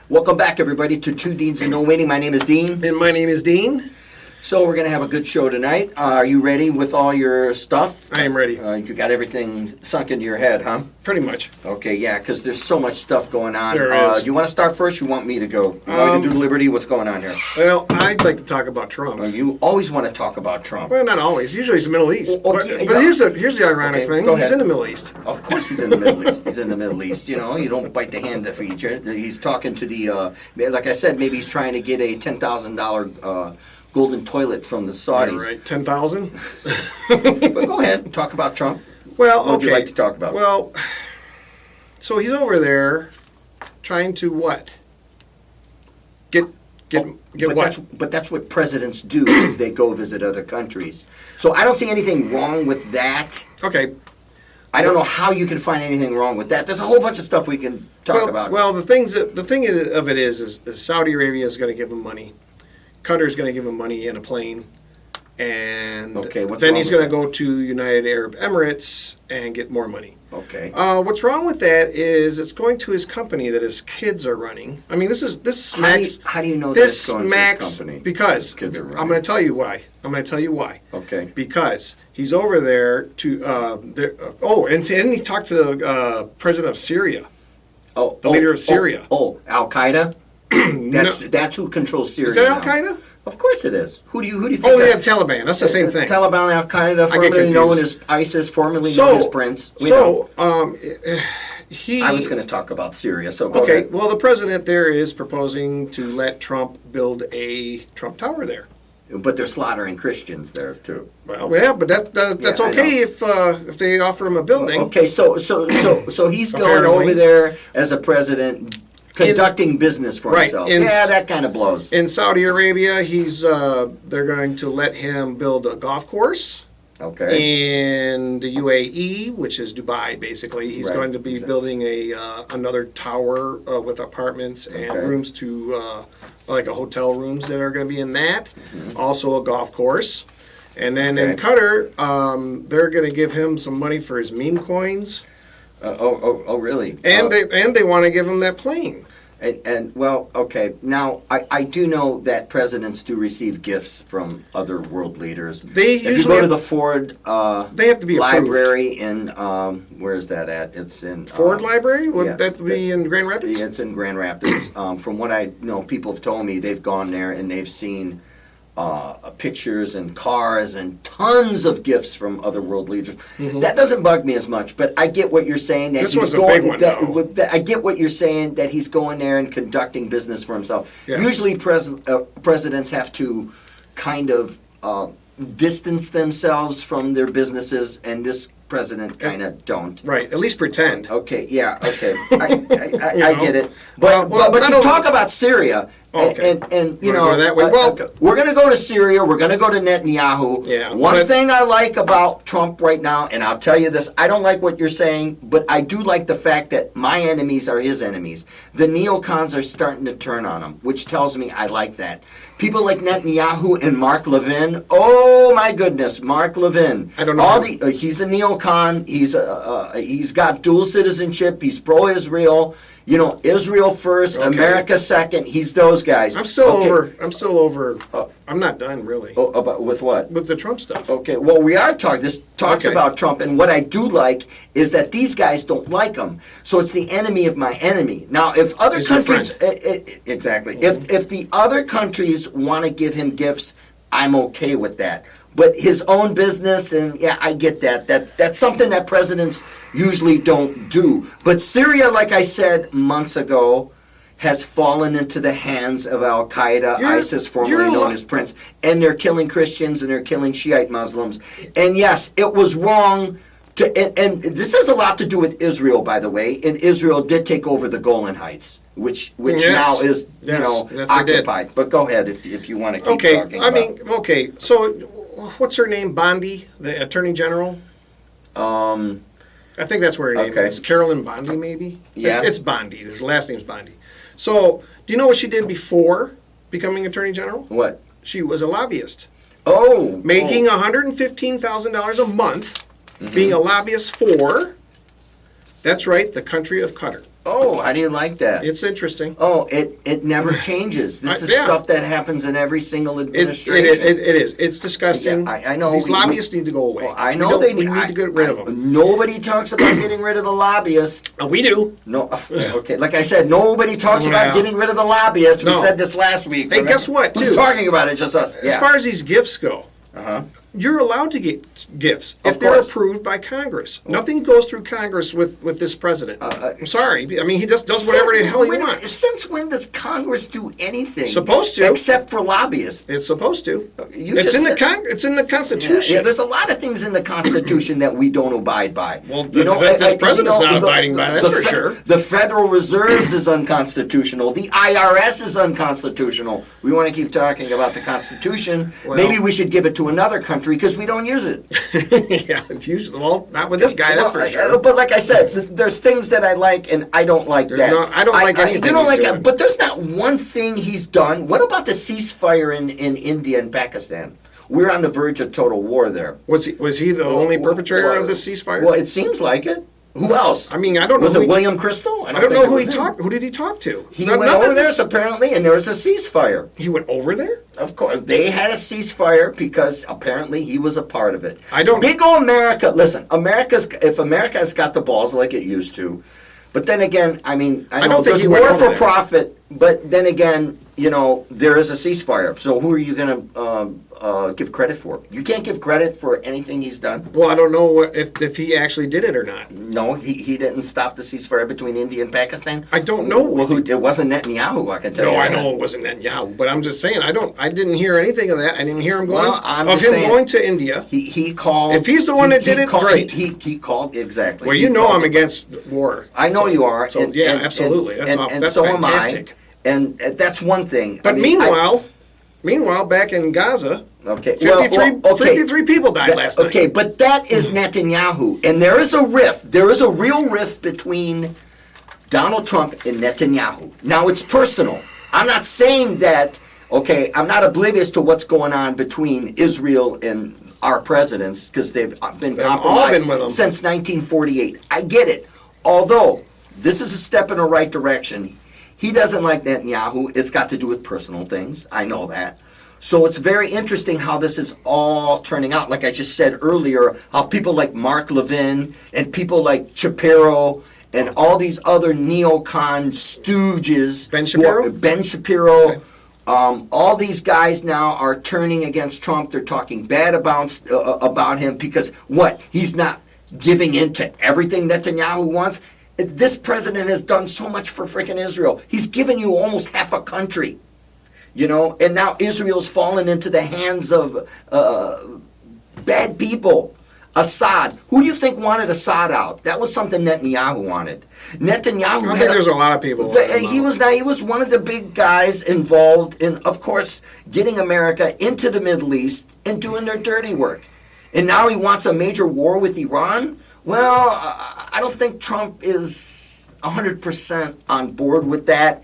Welcome back, everybody, to Two Deans and No Waiting. My name is Dean. And my name is Dean. So we're going to have a good show tonight. Are you ready with all your stuff? I am ready. You got everything sunk into your head, huh? Pretty much. Okay, yeah, because there's so much stuff going on. There is. You want to start first? You want me to go? You want me to do Liberty? What's going on here? Well, I'd like to talk about Trump. You always want to talk about Trump. Well, not always. Usually it's the Middle East. Well, but okay, here's the ironic thing. go He's ahead. in the Middle East. Of course he's in the Middle East. He's in the Middle East. You know, you don't bite the hand that feeds you. He's talking to the, like I said, maybe he's trying to get a $10,000 golden toilet from the Saudis. Yeah, right. 10,000? But go ahead and talk about Trump. Well, What would you like to talk about? Well, so he's over there trying to what? Get but what? that's what presidents do is they go visit other countries. So I don't see anything wrong with that. Okay. I don't know how you can find anything wrong with that. There's a whole bunch of stuff we can talk about. Well, the thing of it is Saudi Arabia is going to give him money. Qatar's going to give him money in a plane, and then he's going to go to United Arab Emirates and get more money. Okay. What's wrong with that is it's going to his company that his kids are running. I mean, this smacks. How do you know this that's going smacks to his company? Because His kids are running? I'm going to tell you why. Okay. Because he's over there to and he talked to the president of Syria. The leader of Syria. Al Qaeda. That's who controls Syria. Is that Al now. Qaeda? Of course it is. Who do you think? Oh, yeah, Taliban. That's the same thing. Taliban, Al Qaeda, I get formerly known confused. as ISIS, formerly known as Prince. I was going to talk about Syria, so go ahead. Well, the president there is proposing to let Trump build a Trump Tower there. But they're slaughtering Christians there too. Well, yeah, but that's Yeah, okay if they offer him a building. Okay, so he's going over there as a president, conducting business for himself. That kind of blows. In Saudi Arabia, they're going to let him build a golf course. Okay. In the UAE, which is Dubai, basically, he's going to be building another tower with apartments and rooms to like a hotel rooms that are going to be in that. Mm-hmm. Also a golf course, and then in Qatar, they're going to give him some money for his meme coins. Really? And they want to give him that plane. Now I do know that presidents do receive gifts from other world leaders. They if usually you go to the Ford they have to be library in where is that at? It's in Ford Library. Would that be in Grand Rapids? It's in Grand Rapids. From what I know, people have told me they've gone there and they've seen pictures and cars and tons of gifts from other world leaders. Mm-hmm. That doesn't bug me as much, but I get what you're saying. That this one's a big one, I get what you're saying, that he's going there and conducting business for himself. Yes. Usually presidents have to kind of distance themselves from their businesses, and this president kind of don't. Right, at least pretend. Okay, yeah, okay. I get it. But to talk about Syria, and you know, that way. we're going to go to Syria, we're going to go to Netanyahu. Yeah, One thing I like about Trump right now, and I'll tell you this, I don't like what you're saying, but I do like the fact that my enemies are his enemies. The neocons are starting to turn on him, which tells me I like that. People like Netanyahu and Mark Levin, oh my goodness, Mark Levin. I don't know. He's a neocon, he's got dual citizenship, he's pro-Israel. You know, Israel first, America second. He's those guys. I'm still over. I'm not done, really. With what? With the Trump stuff. Okay. Well, we are talking. This talks about Trump, and what I do like is that these guys don't like him. So it's the enemy of my enemy. Now, if other countries, exactly, if the other countries want to give him gifts, I'm okay with that. But his own business, and I get that. That's something that presidents usually don't do. But Syria, like I said months ago, has fallen into the hands of Al Qaeda, ISIS, formerly known as Prince, and they're killing Christians and they're killing Shiite Muslims. And yes, it was wrong. And this has a lot to do with Israel, by the way. And Israel did take over the Golan Heights, which now is occupied. But go ahead if you want to keep talking. So what's her name? Bondi, the Attorney General. I think that's where her name is. Carolyn Bondi, maybe. Yeah, it's Bondi. His last name's Bondi. So do you know what she did before becoming Attorney General? What? She was a lobbyist. Making $115,000 a month, being a lobbyist for, that's right, the country of Qatar. Oh, how do you like that? It's interesting. Oh, it never changes. This is Yeah. stuff that happens in every single It administration. is. It's disgusting. Yeah, I know. These lobbyists need to go away. Well, I know we need to get rid of them. Nobody talks about getting rid of the lobbyists. We do. No, okay. Like I said, nobody talks about Yeah. getting rid of the lobbyists. We No. said this last week. Hey, guess what, Who's too? talking about it? Just us. As Yeah. far as these gifts go, you're allowed to get gifts Of if they're course. approved by Congress. Nothing goes through Congress with this president. I'm sorry. I mean, he just does whatever the hell he Wait a minute, wants. Since when does Congress do anything? Supposed to. Except for lobbyists. It's supposed to. You It's just in the said- it's in the Constitution. Yeah, there's a lot of things in the Constitution that we don't abide by. Well, this president's not abiding by, that's for sure. The Federal Reserves is unconstitutional. The IRS is unconstitutional. We want to keep talking about the Constitution. Well- Maybe we should give it to another country because we don't use it. Yeah, it's usually, well, not with this guy, that's for sure. But like I said, there's things that I like and I don't like that. I don't like anything You don't he's like doing. it, but there's not one thing he's done. What about the ceasefire in India and Pakistan? We're on the verge of total war there. Was he the only perpetrator of the ceasefire? Well, it seems like it. Who else? I mean, I don't know. Was it William Crystal? I don't know who he talked. Who did he talk to? He went over there apparently, and there was a ceasefire. He went over there. Of course, they had a ceasefire because apparently he was a part of it. I don't. Big old America. Listen, if America's got the balls like it used to, but then again, I mean, I know don't think there's he went war over for there. profit, but then again, you know, there is a ceasefire. So who are you going to give credit for? You can't give credit for anything he's done. Well, I don't know if he actually did it or not. No, he didn't stop the ceasefire between India and Pakistan. I don't know. Well, it wasn't Netanyahu, I can tell you. No, I that. know it wasn't Netanyahu, but I'm just saying I didn't hear anything of that. I didn't hear him going Well, I'm just saying, going to India. He called. If he's the one that did it, great. He called exactly. Well, He you know called I'm it. against war. I know you are. So yeah, absolutely. That's so fantastic. am I. And that's one thing. But I mean, meanwhile, back in Gaza, okay, 53 people died last night. Okay, but that is Netanyahu, and there is a rift. There is a real rift between Donald Trump and Netanyahu. Now it's personal. I'm not saying that. Okay, I'm not oblivious to what's going on between Israel and our presidents because they've been all compromised been with them. since 1948. I get it. Although this is a step in the right direction. He doesn't like Netanyahu. It's got to do with personal things. I know that. So it's very interesting how this is all turning out. Like I just said earlier, how people like Mark Levin and people like Shapiro and all these other neocon stooges. Ben Shapiro? Ben Shapiro. Okay. All these guys now are turning against Trump. They're talking bad about him because what? He's not giving in to everything Netanyahu wants. This president has done so much for freaking Israel. He's given you almost half a country, you know, and now Israel's fallen into the hands of bad people. Assad. Who do you think wanted Assad out? That was something Netanyahu wanted. Netanyahu. I think there's a lot of people. He was one of the big guys involved in, of course, getting America into the Middle East and doing their dirty work. And now he wants a major war with Iran. Well, I don't think Trump is 100% on board with that.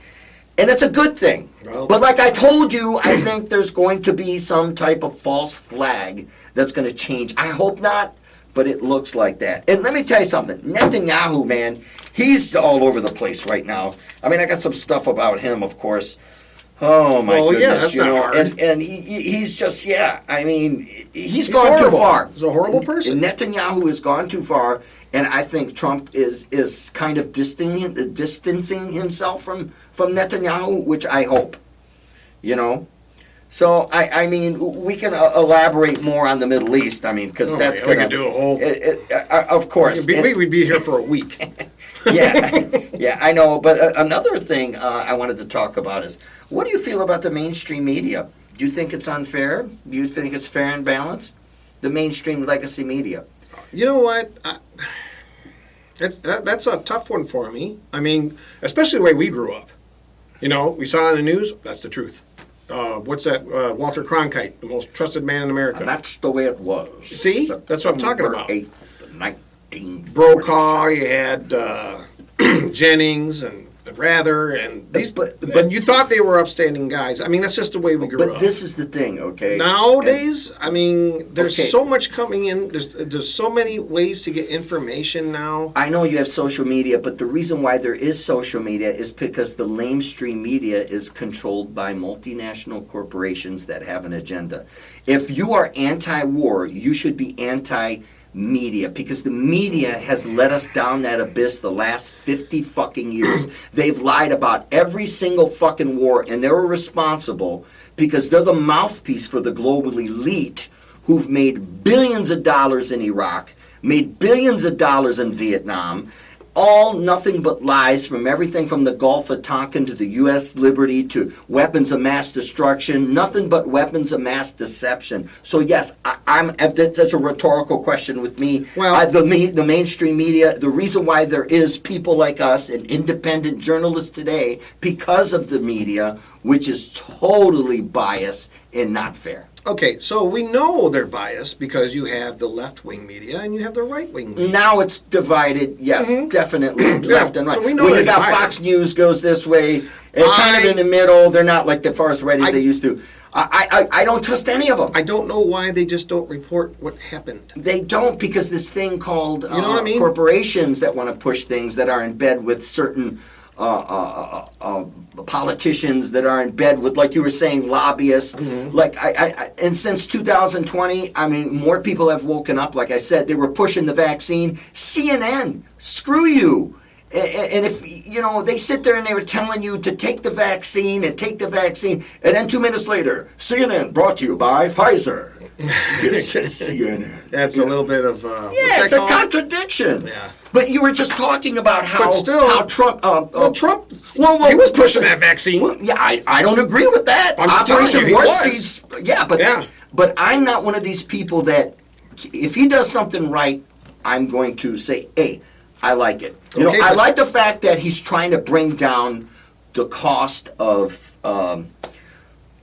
And it's a good thing. Well, but like I told you, I think there's going to be some type of false flag that's going to change. I hope not, but it looks like that. And let me tell you something. Netanyahu, man, he's all over the place right now. I mean, I got some stuff about him, of course. Oh my goodness, yeah, that's you know, not hard. and he's just I mean, he's gone horrible. too far. He's a horrible person. Netanyahu has gone too far, and I think Trump is kind of distancing himself from Netanyahu, which I hope, you know. So I mean, we can elaborate more on the Middle East. I mean, because that's we going could do a whole. of course. We'd be here for a week. yeah, I know. But another thing I wanted to talk about is, what do you feel about the mainstream media? Do you think it's unfair? Do you think it's fair and balanced? The mainstream legacy media. You know what? That's a tough one for me. I mean, especially the way we grew up. You know, we saw it in the news. That's the truth. What's that? Walter Cronkite, the most trusted man in America. And that's the way it was. See? That's what I'm talking about. 8th, 1940. Brokaw, you had Jennings, and rather, and these, But and you thought they were upstanding guys. I mean, that's just the way we grew up. But this is the thing, okay? Nowadays, I mean, there's Okay. so much coming in. There's so many ways to get information now. I know you have social media, but the reason why there is social media is because the lamestream media is controlled by multinational corporations that have an agenda. If you are anti-war, you should be anti-media, because the media has led us down that abyss the last 50 fucking years. They've lied about every single fucking war, and they're responsible because they're the mouthpiece for the global elite who've made billions of dollars in Iraq, made billions of dollars in Vietnam, all nothing but lies, from everything from the Gulf of Tonkin to the U.S. Liberty to weapons of mass destruction, nothing but weapons of mass deception. So yes, that's a rhetorical question with me. Well, The mainstream media, the reason why there is people like us and independent journalists today, because of the media, which is totally biased and not fair. okay, so we know they're biased because you have the left-wing media and you have the right-wing media. Now it's divided, yes, definitely, left and right. So we know when you they're got divided. Fox News goes this way, and kind of in the middle, they're not like the far as right as they used to. I don't trust any of them. I don't know why they just don't report what happened. They don't, because this thing called You know what I mean? corporations that want to push things that are in bed with certain politicians that are in bed with, like you were saying, lobbyists. Like and since 2020, I mean, more people have woken up. Like I said, they were pushing the vaccine. CNN, screw you. And if, you know, they sit there and they were telling you to take the vaccine, and then 2 minutes later, CNN brought to you by Pfizer. CNN. That's a little bit of Yeah, it's a contradiction. Yeah. But you were just talking about how, But still- how Trump. Trump, Well, he was pushing that vaccine. Well, yeah, I don't agree with that. I'm just telling you, he Warp was. Seeds. Yeah, but Yeah. but I'm not one of these people that, if he does something right, I'm going to say, hey, I like it. You Okay, know, I but- like the fact that he's trying to bring down the cost of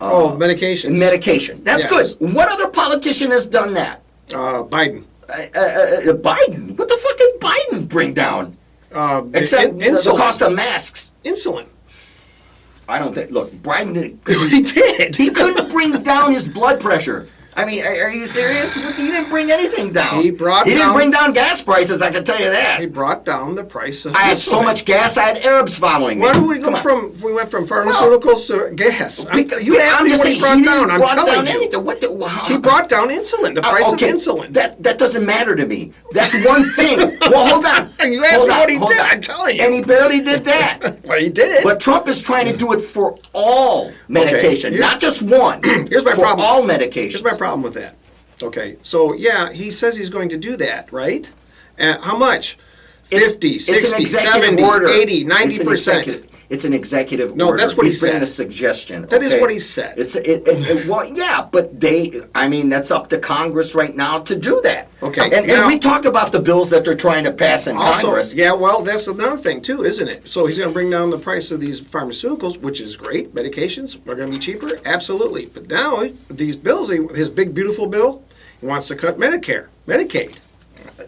medications. medication. That's Yes. good. What other politician has done that? Biden. Biden. What the fuck did Biden bring down? Except the insulin. cost of masks. Insulin. I don't think. Look, Biden He did. he couldn't bring down his blood pressure. I mean, are you serious? He didn't bring anything down. He brought He didn't down- bring down gas prices. I can tell you that. He brought down the price of I had so insulin. much gas. I had Arabs following me. Why did we go Come on. from? We went from pharmaceuticals to gas. You asked I'm me just what he saying, brought he down. didn't I'm brought telling down you. anything. What the? He brought down insulin. The price Okay, of insulin. That doesn't matter to me. That's one thing. Well, hold on. You asked Hold me on, what he hold did. on. I'm telling you. And he barely did that. Well, he did it. But Trump is trying to do it for all medication, here- not just one. Here's my for problem. all medications. Here's my problem with that. Okay, so yeah, he says he's going to do that, right? How much? 50, It's an 60, executive 70, order. 80, It's an 90%. It's an executive No, order. that's what he He's bringing said. a suggestion. That is okay? what he said. Well, yeah, but that's up to Congress right now to do that. Okay, And now- we talk about the bills that they're trying to pass in Also, Congress. yeah, well, that's another thing too, isn't it? So he's going to bring down the price of these pharmaceuticals, which is great. Medications are going to be cheaper, absolutely. But now these bills, his big beautiful bill, he wants to cut Medicare, Medicaid.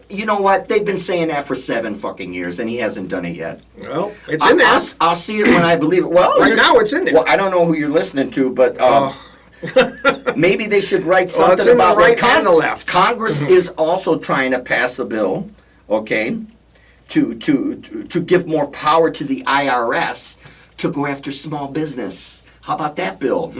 You know what? They've been saying that for 7 fucking years, and he hasn't done it yet. Well, it's in there. I'll see it when I believe it. Well, Right now it's in there. Well, I don't know who you're listening to, but maybe they should write Well, something it's in the about right what and the left. Congress is also trying to pass a bill, okay, to give more power to the IRS to go after small business. How about that bill?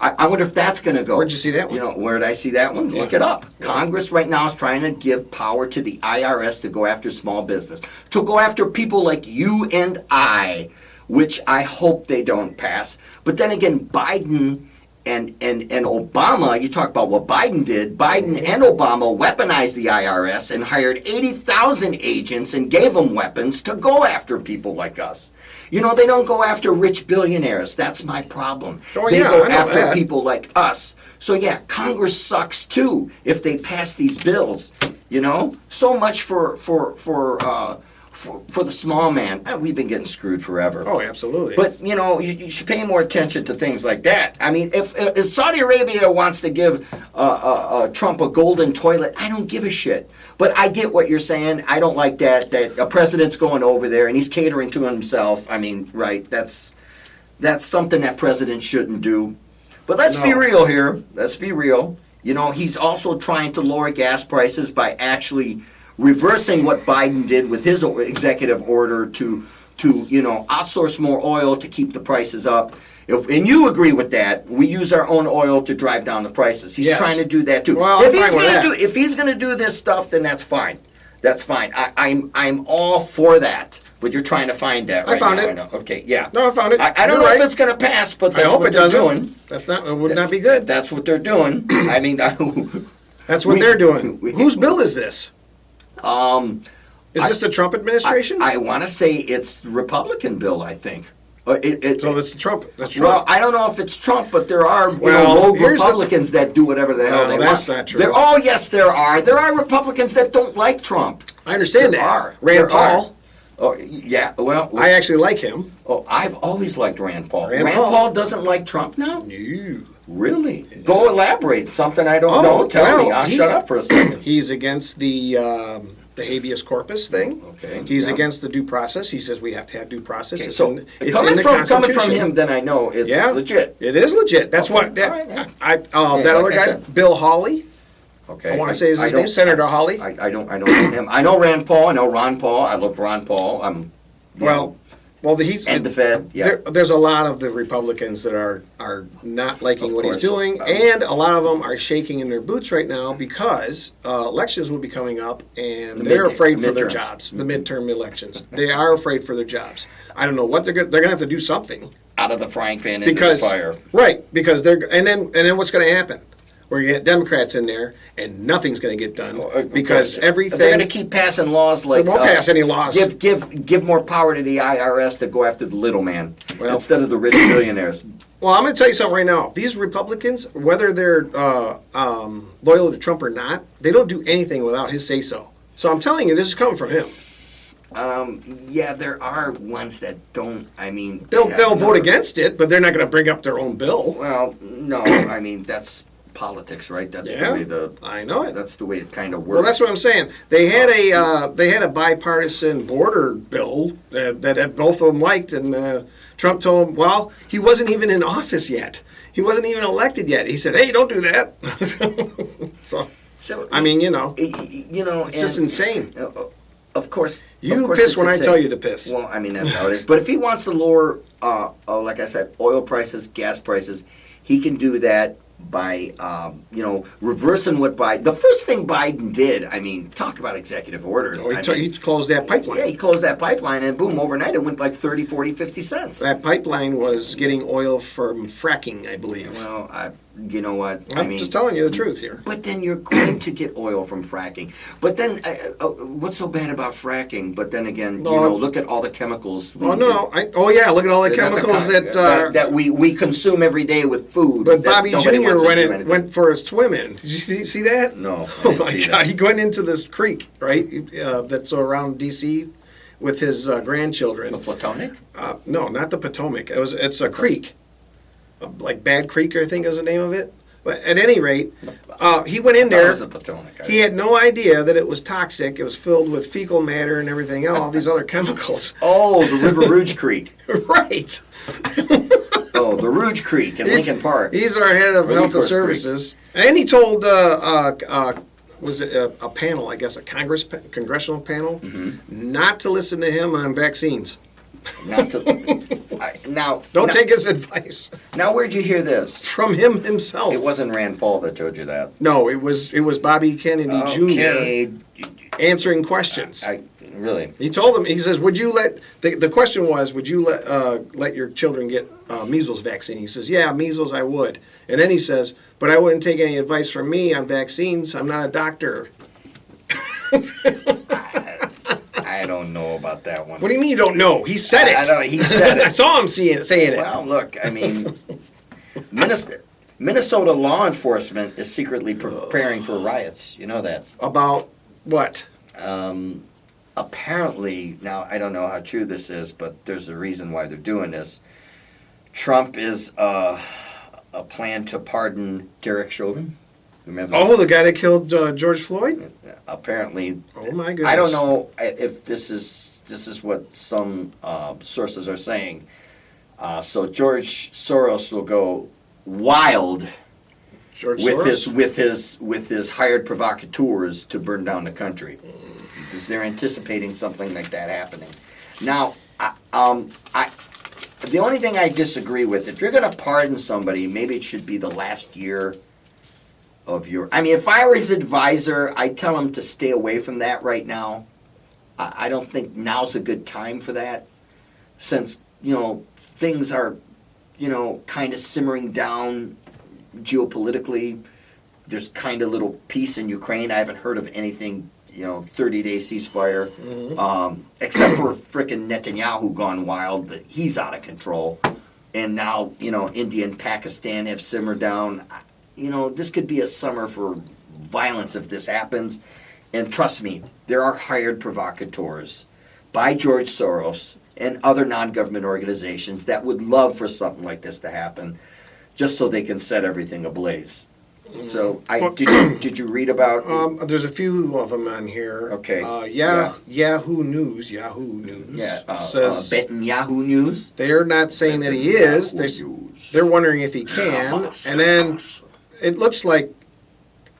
I wonder if that's going to go. Where'd you see that one? You know, where did I see that one? Look it up. Congress right now is trying to give power to the IRS to go after small business, to go after people like you and I, which I hope they don't pass. But then again, Biden and Obama, you talk about what Biden did. Biden and Obama weaponized the IRS and hired 80,000 agents and gave them weapons to go after people like us. You know, they don't go after rich billionaires. That's my problem. Oh, They yeah, go I know after that. people like us. So yeah, Congress sucks too if they pass these bills. You know, so much for for the small man, we've been getting screwed forever. Oh, absolutely. But, you should pay more attention to things like that. I mean, if Saudi Arabia wants to give Trump a golden toilet, I don't give a shit. But I get what you're saying. I don't like that a president's going over there and he's catering to himself. I mean, right, that's something that presidents shouldn't do. But let's be real here. Let's be real. He's also trying to lower gas prices by actually reversing what Biden did with his executive order to outsource more oil to keep the prices up. And you agree with that, we use our own oil to drive down the prices. He's trying to do that too. Well, if he's going to do this stuff, then that's fine. That's fine. I'm all for that. But you're trying to find that right now. I found it. I know. Okay, yeah. No, I found it. I don't know if it's going to pass, but that's what they're doing. It would not be good. That's what they're doing. I mean, that's what they're doing. Whose bill is this? Is this the Trump administration? I want to say it's the Republican bill, I think. So it's Trump. That's Trump. Well, I don't know if it's Trump, but there are rogue Republicans that do whatever the hell they want. That's not true. Yes, there are. There are Republicans that don't like Trump. I understand that. Rand Paul. Oh, yeah, well... I actually like him. Oh, I've always liked Rand Paul. Rand Paul doesn't like Trump now? No. Really? Go elaborate. Something I don't know. Tell me. I'll shut up for a second. He's against the habeas corpus thing. Okay. He's against the due process. He says we have to have due process. Okay, coming from him, then I know it's legit. It is legit. That's what... That other guy, Bill Hawley... Okay. I want to say his name, Senator Hawley. I don't know him. I know Rand Paul. I know Ron Paul. I love Ron Paul. He's and the Fed. Yeah. There's a lot of the Republicans that are not liking what he's doing, and a lot of them are shaking in their boots right now because elections will be coming up, and they're afraid for their jobs. The midterm elections. They are afraid for their jobs. I don't know what they're going to have to do something out of the frying pan into the fire. Right, because and then what's going to happen? We're going to get Democrats in there, and nothing's going to get done because everything... They're going to keep passing laws like... They won't pass any laws. Give more power to the IRS to go after the little man instead of the rich billionaires. Well, I'm going to tell you something right now. These Republicans, whether they're loyal to Trump or not, they don't do anything without his say-so. So I'm telling you, this is coming from him. There are ones that don't. I mean, they'll vote against it, but they're not going to bring up their own bill. Well, no. I mean, that's politics, right? That's the way I know it. That's the way it kind of works. Well, that's what I'm saying. They had a bipartisan border bill that both of them liked, and Trump told him, well, he wasn't even in office yet. He wasn't even elected yet. He said, "Hey, don't do that." So I mean, it's just insane. Of course, you piss when I tell you to piss. Well, I mean, that's how it is. But if he wants to lower, like I said, oil prices, gas prices, he can do that by, reversing what Biden... The first thing Biden did, I mean, talk about executive orders. He closed that pipeline. Yeah, he closed that pipeline, and boom, overnight it went like 30, 40, 50 cents. That pipeline was getting oil from fracking, I believe. Well, you know what? I'm just telling you the truth here. But then you're going to get oil from fracking. But then, what's so bad about fracking? But then again, look at all the chemicals. Look at all the chemicals that we consume every day with food. But Bobby Jr. went for a swim in. Did you see that? No. Oh my God! He went into this creek, right? That's around D.C. with his grandchildren. The Potomac? No, not the Potomac. It's a creek. Like Bad Creek, I think is the name of it. But at any rate, he went in there. That was the Potomac. He had no idea that it was toxic. It was filled with fecal matter and everything else, all these other chemicals. Oh, the River Rouge Creek. Right. Oh, the Rouge Creek in Lincoln Park. He's our head of Health and Services. Creek. And he told, was it a panel, I guess, a congressional panel, not to listen to him on vaccines. Not to... Don't take his advice. Now, where'd you hear this? From him himself. It wasn't Rand Paul that told you that. No, it was Bobby Kennedy Jr. answering questions. Really? He told him. He says, "Would you let?" The question was, "Would you let your children get measles vaccine?" He says, "Yeah, measles, I would." And then he says, "But I wouldn't take any advice from me on vaccines. I'm not a doctor." I don't know about that one. What do you mean you don't know? He said it. I know, he said it. I saw him saying it. Well, look, I mean, Minnesota law enforcement is secretly preparing for riots. You know that. About what? apparently, now I don't know how true this is, but there's a reason why they're doing this. Trump is a plan to pardon Derek Chauvin. Remember? Oh, the guy that killed George Floyd? Apparently. Oh my goodness. I don't know if this is what some sources are saying. So George Soros will go wild George with Soros? with his hired provocateurs to burn down the country, because they're anticipating something like that happening. Now, the only thing I disagree with, if you're going to pardon somebody, maybe it should be the last year of your. I mean, if I were his advisor, I'd tell him to stay away from that right now. I don't think now's a good time for that, since things are kind of simmering down geopolitically. There's kind of little peace in Ukraine. I haven't heard of anything, 30-day ceasefire, except for frickin' Netanyahu Gone Wild, but he's out of control. And now, India and Pakistan have simmered down. This could be a summer for violence if this happens. And trust me, there are hired provocateurs by George Soros and other non-government organizations that would love for something like this to happen, just so they can set everything ablaze. So, did you read about? There's a few of them on here. Okay. Yahoo News. Yeah. Says Yahoo News. they're not saying that he is. They're wondering if he can. And then it looks like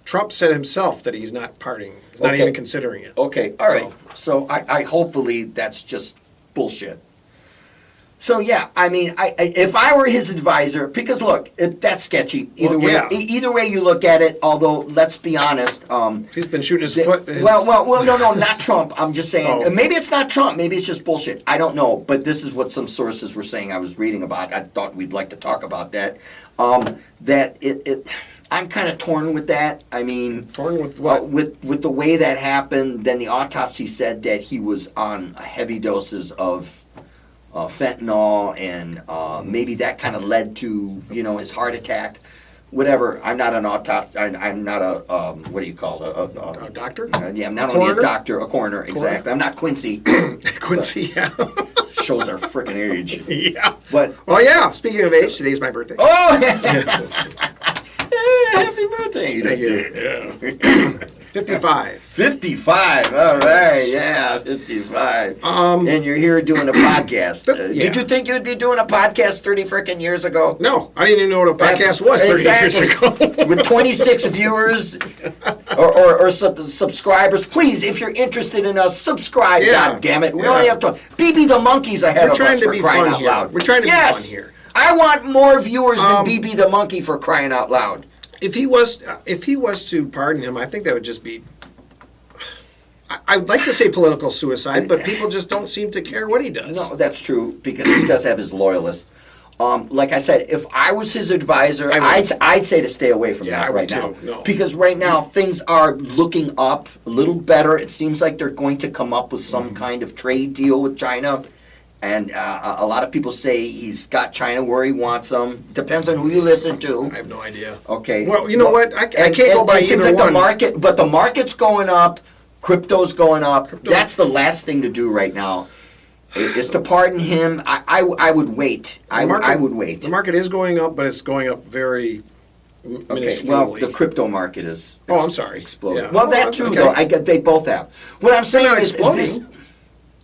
Trump said himself that he's not pardoning. He's not even considering it. Okay. All right. So I hopefully that's just bullshit. So yeah, I mean, if I were his advisor, because look, that's sketchy. Either way you look at it. Although let's be honest, he's been shooting his foot. Well, no, not Trump. I'm just saying maybe it's not Trump. Maybe it's just bullshit. I don't know, but this is what some sources were saying. I was reading about. I thought we'd like to talk about that. I'm kind of torn with that. I mean, torn with what? With the way that happened. Then the autopsy said that he was on heavy doses of fentanyl, and maybe that kind of led to his heart attack. Whatever. I'm not an I'm not a what do you call it? A doctor? Yeah, I'm not only a doctor, a coroner. Exactly. I'm not Quincy. Quincy, yeah. Shows our freaking age. Yeah. But speaking of age, today's my birthday. Oh, happy birthday! Thank you. Yeah. 55. 55. All right. Yeah, 55. And you're here doing a podcast. Did you think you'd be doing a podcast 30 freaking years ago? No, I didn't even know what a podcast was 30 years ago. With 26 viewers or subscribers, please, if you're interested in us, subscribe. Yeah. God damn it, we only have to. BB the Monkey's ahead of us for crying out loud. We're trying to be fun here. I want more viewers than BB the Monkey for crying out loud. If he was to pardon him, I think that would just be. I'd like to say political suicide, but people just don't seem to care what he does. No, that's true, because he does have his loyalists. Like I said, if I was his advisor, I'd say to stay away from that right now. No. Because right now things are looking up a little better. It seems like they're going to come up with some kind of trade deal with China. And a lot of people say he's got China where he wants them. Depends on who you listen to. I have no idea. Okay. Well, you know what? I can't go by either one. The market's going up. Crypto's going up. That's the last thing to do right now. Is to pardon him. I would wait. I would wait. The market is going up, but it's going up very minusculely. Well, the crypto market is exploding. Yeah. Well, that too, though. They both have. What I'm saying is this.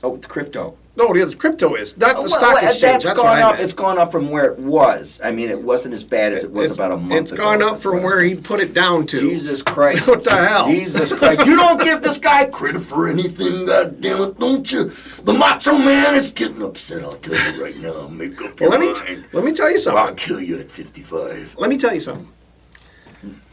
Oh, the crypto. No, the crypto is not the stock exchange. That's gone up. It's gone up from where it was. I mean, it wasn't as bad as it was about a month ago. It's gone up from where he put it down to. Jesus Christ! What the hell? Jesus Christ! You don't give this guy credit for anything, goddamn it, don't you? The Macho Man is getting upset. I'll tell you right now. Make up your mind. Let me tell you something. I'll kill you at 55. Let me tell you something.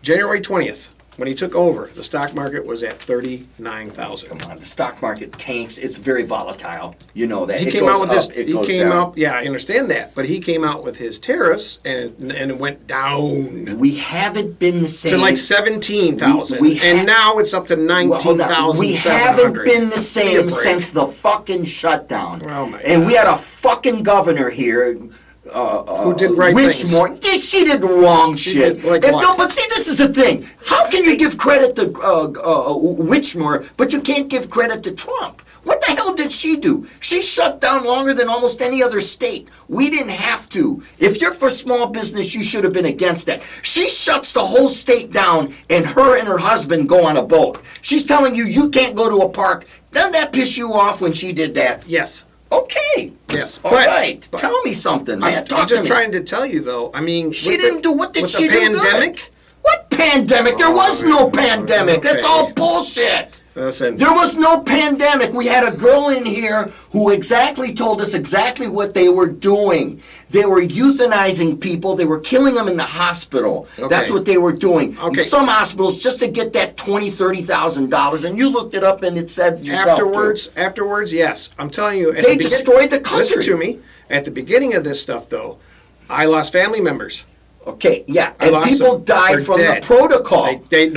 January 20th. When he took over, the stock market was at 39,000. Come on, the stock market tanks. It's very volatile. You know that. He came out with this. He came out. Yeah, I understand that, but he came out with his tariffs, and it went down. We haven't been the same to like 17,000, and now it's up to 19,700. We haven't been the same since the fucking shutdown. Oh my God. And we had a fucking governor here. Who did right things? She did wrong shit. But see, this is the thing. How can you give credit to Whitmore, but you can't give credit to Trump? What the hell did she do? She shut down longer than almost any other state. We didn't have to. If you're for small business, you should have been against that. She shuts the whole state down, and her husband go on a boat. She's telling you you can't go to a park. Doesn't that piss you off when she did that? Yes. Okay. Yes. All right. Tell me something, man. I'm just trying to tell you, though. I mean, she didn't do. What did she do? Pandemic? What pandemic? There was no pandemic. Okay. That's all bullshit. Listen. There was no pandemic. We had a girl in here who exactly told us exactly what they were doing. They were euthanizing people. They were killing them in the hospital. Okay. That's what they were doing. Okay. In some hospitals, just to get that $20,000, $30,000, and you looked it up and it said yourself Afterwards, yes. I'm telling you. They destroyed the country. Listen to me. At the beginning of this stuff, though, I lost family members. Okay, yeah, and people died from the protocol. There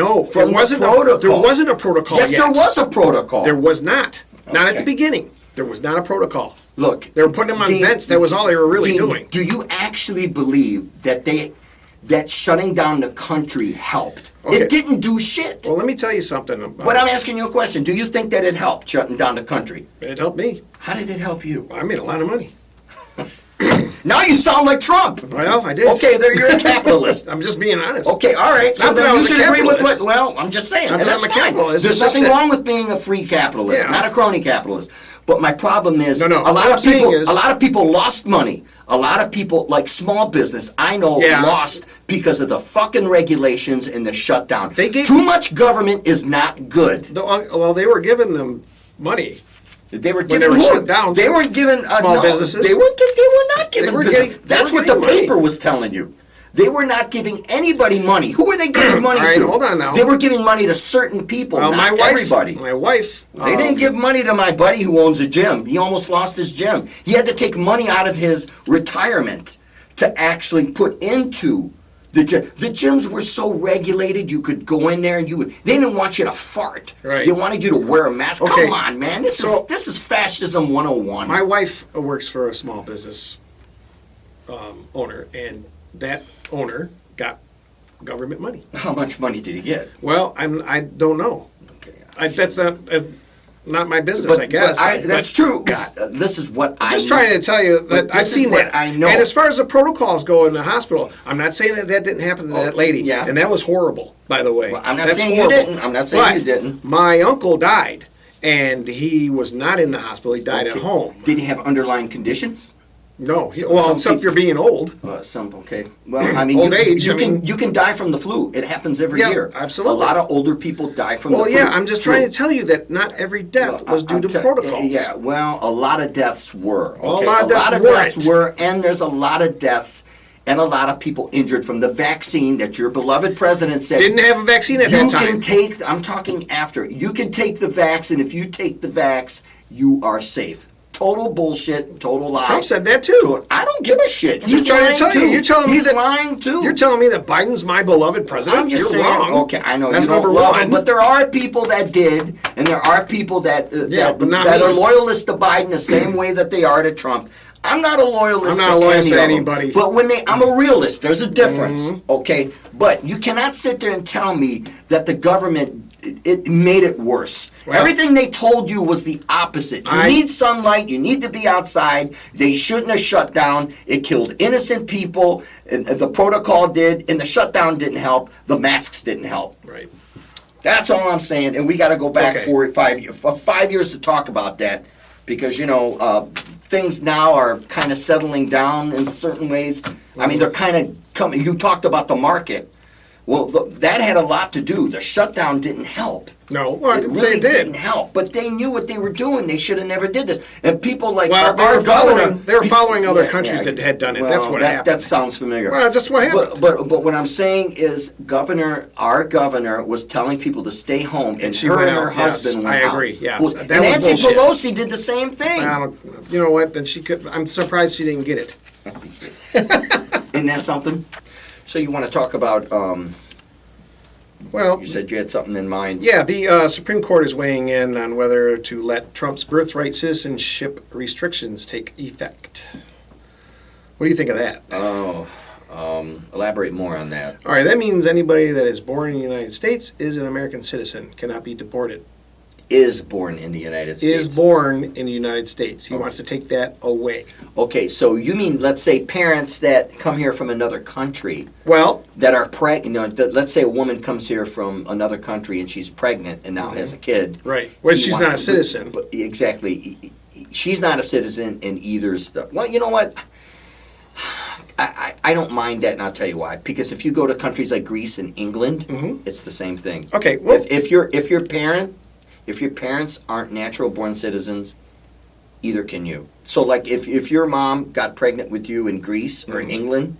wasn't a protocol. Yes, yet. there was a protocol. There was not. Not at the beginning. There was not a protocol. Look, they were putting them on vents. That was all they were really doing. Do you actually believe that shutting down the country helped? Okay. It didn't do shit. Well, let me tell you something. But I'm asking you a question. Do you think that it helped shutting down the country? It helped me. How did it help you? I made a lot of money. Now you sound like Trump. Well, I did. Okay, you're a capitalist. I'm just being honest. Okay, all right. So then you should agree with what? Well, I'm just saying. Not And that that's I'm a fine. capitalist. There's nothing wrong with being a free capitalist, not a crony capitalist. But my problem is, a lot of people lost money. A lot of people, like small business, I know, lost because of the fucking regulations and the shutdown. Too much government is not good. Well, they were giving them money. They were giving shut down. They weren't giving small businesses. They were not giving. That's what the paper was telling you. They were not giving anybody money. Who were they giving money to? Hold on now. They were giving money to certain people, not everybody. My wife. They didn't give money to my buddy who owns a gym. He almost lost his gym. He had to take money out of his retirement to actually put into the gym. The gyms were so regulated, you could go in there and they didn't want you to fart. Right. They wanted you to wear a mask. Okay. Come on, man. This is fascism 101. My wife works for a small business owner, and that owner got government money. How much money did he get? Well, I don't know. Okay. That's not my business, but, I guess. That's true. This is what I'm just trying to tell you that I've seen that. I know. And as far as the protocols go in the hospital, I'm not saying that didn't happen to that lady. Yeah. And that was horrible, by the way. Well, I'm not saying you didn't. I'm not saying you didn't. My uncle died, and he was not in the hospital. He died at home. Did he have underlying conditions? No. Except for being old. Okay. Well, I mean, old age. You can die from the flu. It happens every year. Absolutely. A lot of older people die from the flu. Well, yeah, I'm just trying to tell you that not every death was due to protocols. Yeah, well, a lot of deaths were. Okay? Well, a lot of deaths were, and there's a lot of deaths and a lot of people injured from the vaccine that your beloved president said. Didn't have a vaccine at that time. You can take, I'm talking after, you can take the vax, and if you take the vax, you are safe. Total bullshit, total lie. Trump said that too. I don't give a shit. He's trying to tell you. You're telling me he's lying too. You're telling me that Biden's my beloved president. I'm just saying. Wrong. Okay, I know that's you don't number love one. him, but there are people that did, and there are people that are loyalists to Biden the same way that they are to Trump. I'm not a loyalist. I'm not a loyalist to anybody. But I'm a realist. There's a difference, okay? But you cannot sit there and tell me that the government it made it worse. Well, everything they told you was the opposite. You need sunlight. You need to be outside. They shouldn't have shut down. It killed innocent people. And the protocol did, and the shutdown didn't help. The masks didn't help. Right. That's all I'm saying. And we got to go back for 5 years to talk about that, because things now are kind of settling down in certain ways. I mean, they're kind of coming. You talked about the market. Well, that had a lot to do. The shutdown didn't help. No, well, I didn't say really it did. Didn't help. But they knew what they were doing. They should have never did this. And people like our governor, they were following other countries that had done it. Well, that's what happened. That sounds familiar. Well, that's what happened. But what I'm saying is, our governor was telling people to stay home, and she her went and her out. husband went out. I agree. Yeah, and Nancy Pelosi did the same thing. You know what? Then she could. I'm surprised she didn't get it. Isn't that something? So you want to talk about? Well, you said you had something in mind. Yeah, the Supreme Court is weighing in on whether to let Trump's birthright citizenship restrictions take effect. What do you think of that? Elaborate more on that. All right, that means anybody that is born in the United States is an American citizen, cannot be deported. is born in the United States. Is born in the United States. He wants to take that away. Okay, so you mean, let's say, parents that come here from another country Well, that are pregnant. Let's say a woman comes here from another country and she's pregnant and now has a kid. right. Well, He she's wa- not a citizen. But exactly. She's not a citizen in either stuff. Well, you know what? I don't mind that, and I'll tell you why. Because if you go to countries like Greece and England, it's the same thing. Okay, well- if your parents aren't natural born citizens, either can you. So, like, if your mom got pregnant with you in Greece or in England,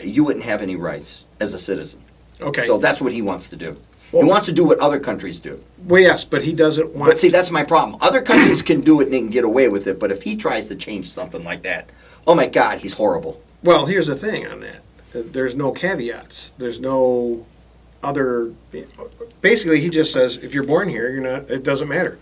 you wouldn't have any rights as a citizen. Okay. So that's what he wants to do. He wants to do what other countries do. Well, yes, but he doesn't want. But see, that's my problem. Other countries can do it and they can get away with it, but if he tries to change something like that, oh my God, he's horrible. Well, here's the thing on that. There's no caveats. There's no other. Basically, he just says if you're born here, you're not. It doesn't matter.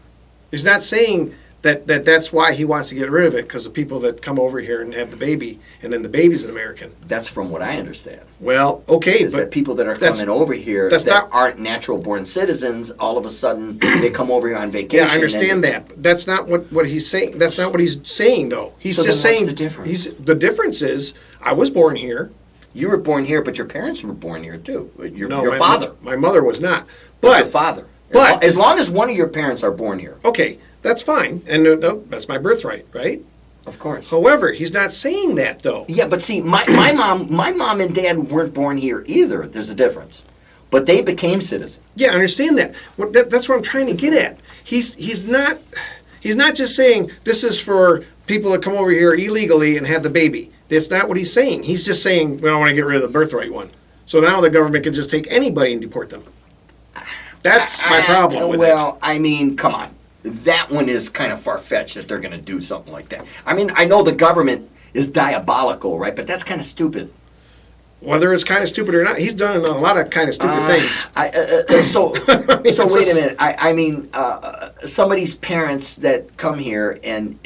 He's not saying that's why he wants to get rid of it because the people that come over here and have the baby, and then the baby's an American. That's from what I understand. Well, okay, Is but that people that are that's- coming over here that's that not- aren't natural born citizens, all of a sudden they come over here on vacation. yeah, I understand that. But that's not what he's saying. That's not what he's saying, though. He's So just then what's saying the difference? The difference is I was born here. You were born here, but your parents were born here too. Your No, your father. My mother was not. But But your father. but- as long as one of your parents are born here, okay, that's fine, and that's my birthright, right? of course. However, he's not saying that though. Yeah, but see, my mom and dad weren't born here either. There's a difference, but they became citizens. Yeah, I understand that. That's what I'm trying to get at. He's not just saying this is for people that come over here illegally and have the baby. That's not what he's saying. He's just saying, well, I want to get rid of the birthright one. So now the government can just take anybody and deport them. That's my problem with it. Well, I mean, come on. That one is kind of far-fetched that they're going to do something like that. I mean, I know the government is diabolical, right? But that's kind of stupid. Whether it's kind of stupid or not, he's done a lot of kind of stupid things. So it's wait just- a minute. I mean, some of these parents that come here and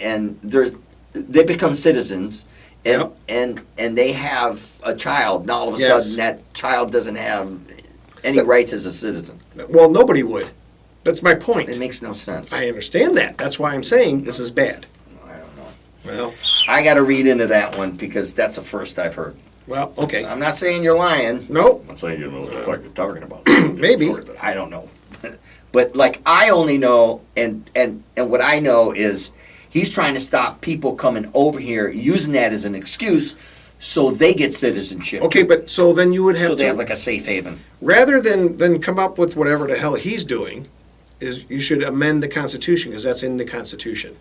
they become citizens, and Yep. and they have a child. Now all of a Yes. sudden, that child doesn't have any rights as a citizen. Well, nobody would. That's my point. It makes no sense. I understand that. That's why I'm saying this is bad. I don't know. Well, I got to read into that one because that's the first I've heard. okay. I'm not saying you're lying. Nope. I'm saying you know what the fuck you're talking about. Maybe. But I don't know. But like I only know, and what I know is he's trying to stop people coming over here using that as an excuse so they get citizenship. Okay, but so then you would have So to, they have like a safe haven. rather than come up with whatever the hell he's doing, is you should amend the Constitution because that's in the Constitution,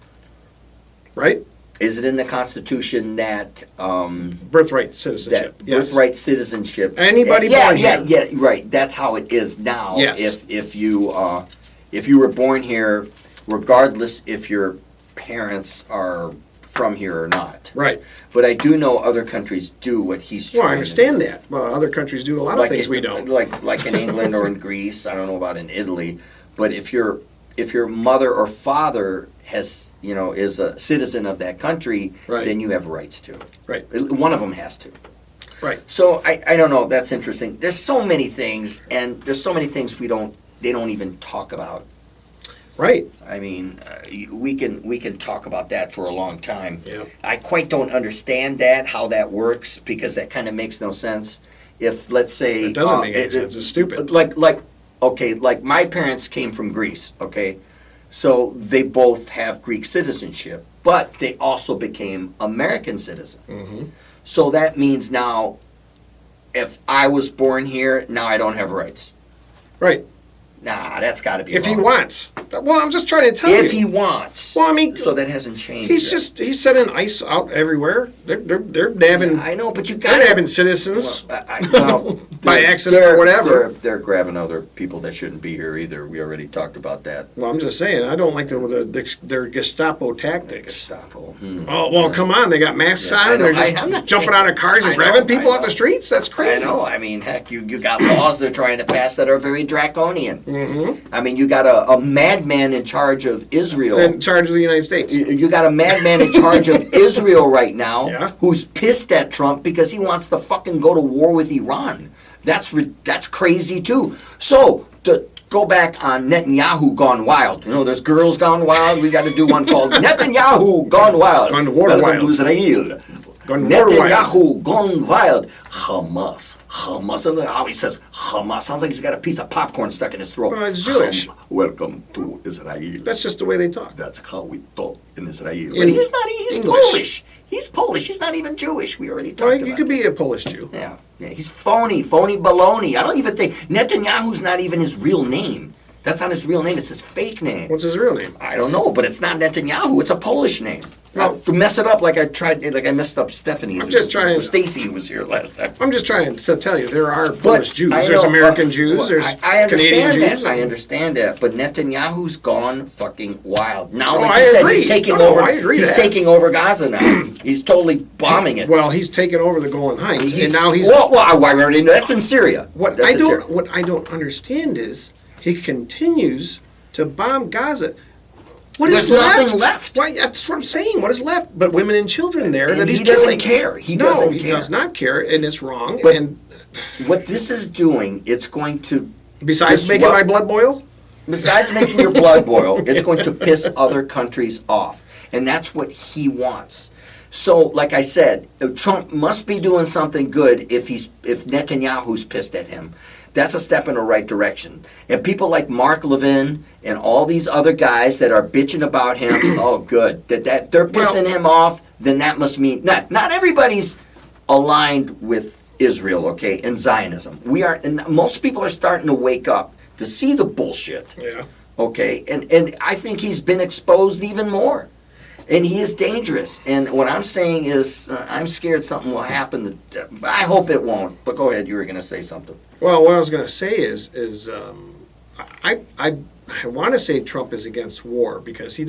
right? Is it in the Constitution that Birthright citizenship. Yes. birthright citizenship? Anybody yeah, born yeah, here. yeah, right. That's how it is now. Yes. If you were born here, regardless if your parents are from here or not. Right. But I do know other countries do what he's trying Well, I understand to do. that. Well, other countries do a lot of things we don't. Like in England or in Greece. I don't know about in Italy. But if your mother or father has is a citizen of that country, Right. then you have rights to. Right. One of them has to. Right. So I don't know. That's interesting. There's so many things, and there's so many things they don't even talk about. Right. I mean, we can talk about that for a long time. Yeah. I quite don't understand how that works, because that kind of makes no sense. If, let's say... It doesn't make any sense. It's stupid. Like my parents came from Greece, okay? So they both have Greek citizenship, but they also became American citizens. Mm-hmm. So that means now, if I was born here, now I don't have rights. Right. Nah, that's got to be If he wrong. wants. Well, I'm just trying to tell you. If he wants. Well, I mean, so that hasn't changed. he's yet. he's setting ice out everywhere. They're dabbing. I know, but you They're got dabbing citizens. By they're- accident or whatever. They're grabbing other people that shouldn't be here either. We already talked about that. Well, I'm just saying, I don't like their Gestapo tactics. Gestapo. Oh, well, come on. They got masks Yeah, I on. know. They're just I'm not jumping saying- out of cars and I know, grabbing people I off the know. streets. That's I crazy. know. I mean, heck, you got laws they're trying to pass that are very draconian. Mm-hmm. I mean, you got a madman in charge of Israel. In charge of the United States. You got a madman in charge of Israel right now, Yeah. who's pissed at Trump because he wants to fucking go to war with Iran. That's crazy too. So go back on Netanyahu Gone Wild. You know, there's Girls Gone Wild. We got to do one called Netanyahu Gone Wild. Gone to war Welcome wild. to Israel. Netanyahu Gone Wild. Hamas. Hamas. And how he says Hamas. Sounds like he's got a piece of popcorn stuck in his throat. Well, it's Jewish. Welcome to Israel. That's just the way they talk. That's how we talk in Israel. In But he's not. He's English. Polish. He's Polish. He's not even Jewish. We already talked Well, about you could that. be a Polish Jew. Yeah, he's phony baloney. I don't even think Netanyahu's not even his real name. That's not his real name. It's his fake name. What's his real name? I don't know, but it's not Netanyahu. It's a Polish name. Well- To mess it up like I messed up Stephanie's. I'm just trying- Stacy who was here last time. I'm just trying to tell you, there are Polish Jews. I There's know, American Jews. well, There's I Canadian understand Jews. that. I understand that. But Netanyahu's gone fucking wild. Now, Oh, like I you said, agree. he's taking No, over. I agree He's that. taking over Gaza now. He's totally bombing it. Well, he's taken over the Golan Heights, and now he's. Well, I already know that's in Syria. What I don't understand is he continues to bomb Gaza. What is There's nothing left. Why? That's what I'm saying. What is left? But women and children there And that he's he doesn't killing. care. He no, doesn't he care. does not care, and it's wrong. But- and What this is doing, it's going to besides disrupt- making my blood boil, Besides making your blood boil, it's going to piss other countries off. And that's what he wants. So, like I said, Trump must be doing something good if Netanyahu's pissed at him. That's a step in the right direction. And people like Mark Levin and all these other guys that are bitching about him, oh, good. That they're pissing him off, then that must mean not everybody's aligned with Israel, okay, and Zionism. And most people are starting to wake up to see the bullshit. yeah. Okay, and I think he's been exposed even more, and he is dangerous. And what I'm saying is, I'm scared something will happen. I hope it won't. But go ahead, you were going to say something. Well, what I was going to say is I want to say Trump is against war because he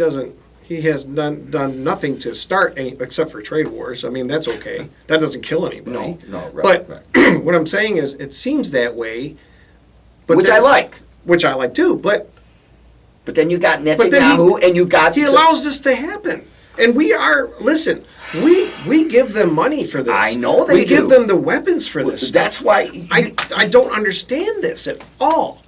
has done nothing to start any except for trade wars. I mean, that's okay. That doesn't kill anybody. No, right. But what I'm saying is, it seems that way. But Which I like. Which I like too. But then you got then Netanyahu, and you got he allows this to happen, and we are listen. We give them money for this. I know they We do. give them the weapons for this. That's why I don't understand this at all.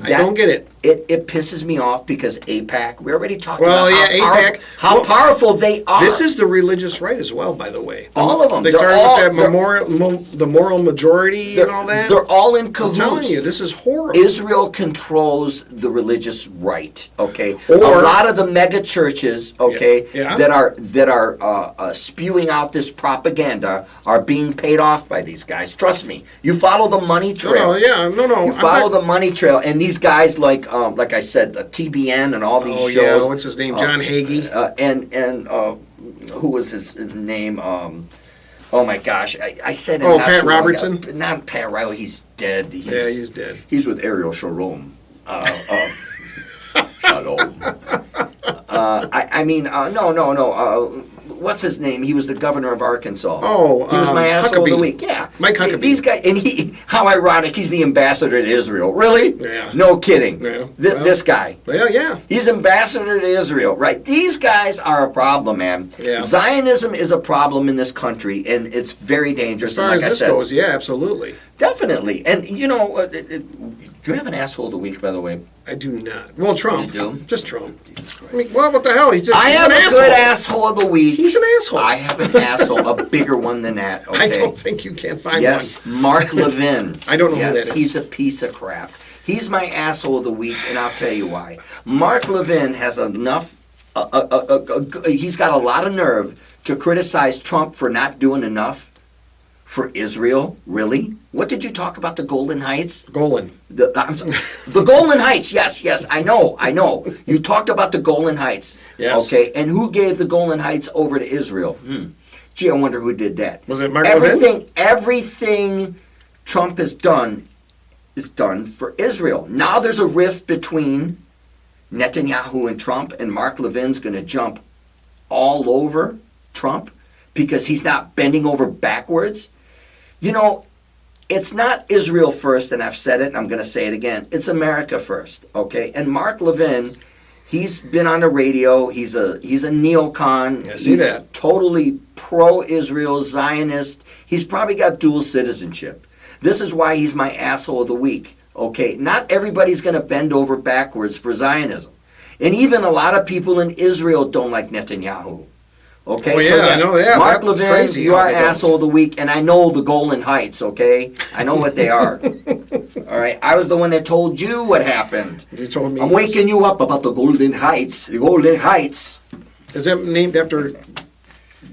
I don't get it. It pisses me off because AIPAC. We already talked Well, about yeah, AIPAC. how powerful they are. This is the religious right as well, by the way. All of them. They They're started all- with they're- the moral majority and all that. They're all in I'm cahoots. telling you, this is horrible. Israel controls the religious right. Okay, Or- a lot of the mega churches, okay, Yeah. that are spewing out this propaganda are being paid off by these guys. Trust me. You follow the money trail. No, yeah, no. You follow the money trail, and these guys like I said, the TBN and all these Oh shows. yeah, what's his name? John Hagee. And who was his name? Oh my gosh, I said it. Oh, not Pat too long ago. Robertson? Not Pat Robertson. He's dead. He's dead. He's with Ariel Sharon. Shalom. No. What's his name? He was the governor of Arkansas. Oh, he was my asshole of the Huckabee. week. Yeah, Mike Huckabee. These guys, and how ironic. He's the ambassador to Israel. Really? Yeah. No kidding. Yeah. This guy. Well, yeah. He's ambassador to Israel, right? These guys are a problem, man. Yeah. Zionism is a problem in this country, and it's very dangerous. As far and as like this I said, goes, yeah, absolutely. definitely. And do you have an asshole of the week, by the way? I do not. Well, Trump. You do? Just Trump. I mean, well, what the hell? He's I he's have an a asshole. good asshole of the week. He's an asshole. I have an asshole, a bigger one than that. Okay? I don't think you can find Yes, Mark Levin. I don't know who yes, that is. He's a piece of crap. He's my asshole of the week, and I'll tell you why. Mark Levin has enough. He's got a lot of nerve to criticize Trump for not doing enough for Israel. Really? What did you talk about the Golden Heights? Golan. The Golden Heights. Yes. I know. You talked about the Golden Heights. Yes. Okay. And who gave the Golden Heights over to Israel? Gee, I wonder who did that. Was it Mark Levin? Everything Trump has done is done for Israel. Now there's a rift between Netanyahu and Trump, and Mark Levin's going to jump all over Trump because he's not bending over backwards. It's not Israel first, and I've said it, and I'm going to say it again. It's America first, okay? And Mark Levin, he's been on the radio. He's a neocon. I see that. Totally pro-Israel, Zionist. He's probably got dual citizenship. This is why he's my asshole of the week, Okay, not everybody's going to bend over backwards for Zionism. And even a lot of people in Israel don't like Netanyahu. Okay, oh, yeah, so yes, I know that. Mark That's Levin, crazy you how are they don't. asshole of the week, and I know the Golan Heights, okay? I know what they are. All right, I was the one that told you what happened. You told me. I'm waking you up about the Golden Heights. The Golden Heights. Is that named after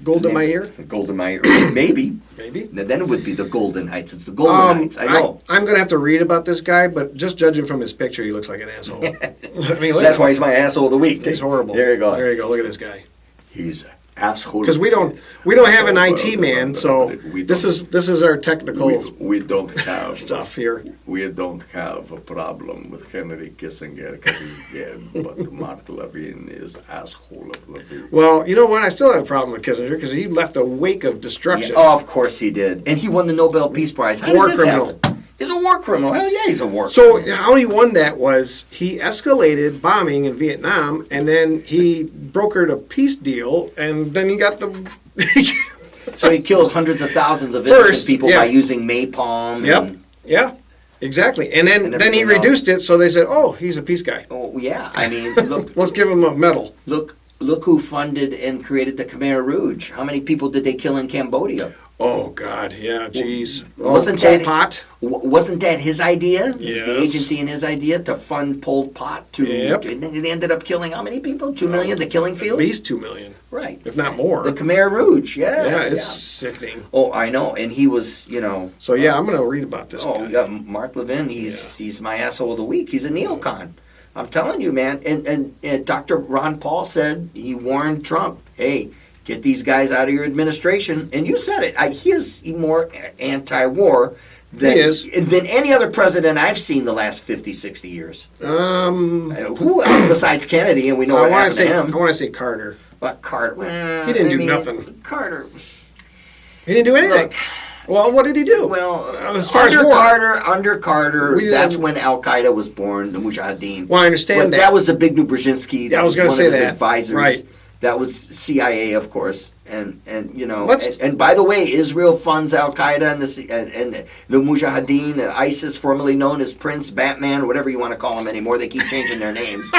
Golda Meir? The Golden Meir, maybe. Maybe. Then it would be the Golden Heights. It's the Golden Heights. I know. I'm going to have to read about this guy, but just judging from his picture, he looks like an asshole. I mean, look That's at why him. he's my asshole of the week. He's horrible. There you go. There you go. Look at this guy. He's an asshole. Because we don't have an IT man, so this is our technical We don't have stuff here. We don't have a problem with Henry Kissinger because he's dead, but Mark Levin is asshole of the week. Well, you know what? I still have a problem with Kissinger because he left a wake of destruction. Oh, of course he did, and he won the Nobel Peace Prize. How War did this criminal. happen? He's a war criminal. Hell yeah, he's a war So criminal. how he won that was he escalated bombing in Vietnam, and then he brokered a peace deal, and then he got the. So he killed hundreds of thousands of First, innocent people yeah. by using napalm. Yep. And, Yeah. Exactly. And then he everything reduced it, so they said, "Oh, he's a peace guy. oh yeah, I mean, look, Let's give him a medal." look who funded and created the Khmer Rouge. How many people did they kill in Cambodia? Oh God, yeah, jeez. Wasn't Pol that Pot? Wasn't that his idea? Was the Yes. agency and his idea to fund Pol Pot to? Yep. And they ended up killing how many people? 2 million. The killing At fields. least 2 million, Right. if not more. The Khmer Rouge. Yeah. yeah, it's sickening. Oh, I know. And he was, So yeah, I'm gonna read about this Oh, guy. yeah, Mark Levin. He's my asshole of the week. He's a neocon. I'm telling you, man. And Dr. Ron Paul said he warned Trump, hey, get these guys out of your administration. And you said it. He is more anti-war than, He is. than any other president I've seen the last 50, 60 years. Who else besides Kennedy? And we know I what want happened to say, to I him. want to say Carter. But Carter, well, He didn't I do mean, nothing. Carter. He didn't do anything. Look, Well, what did he do? well, as far as under war. Under Carter, We that's didn't- when Al Qaeda was born, the Mujahideen. Well, I understand But that. that was the big new Brzezinski. That I was was gonna one say of his that. advisors. Right. That was CIA, of course, and Let's- and by the way, Israel funds Al Qaeda and the Mujahideen, and ISIS, formerly known as Prince, Batman, whatever you want to call them anymore. They keep changing their names.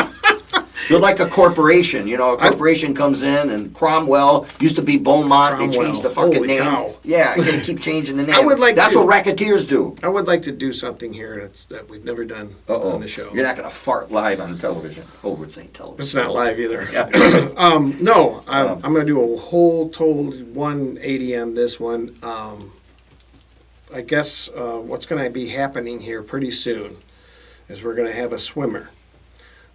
They're like a corporation, A corporation comes in, and Cromwell used to be Beaumont. They Cromwell. changed the fucking Holy name. cow. Yeah, they keep changing the name. I would like That's to- what racketeers do. I would like to do something here that we've never done on the show. You're not going to fart live on television. Oh, we're saying television. It's not live either. Yeah. No, I'm going to do a whole total 180 on this one. I guess what's going to be happening here pretty soon is we're going to have a swimmer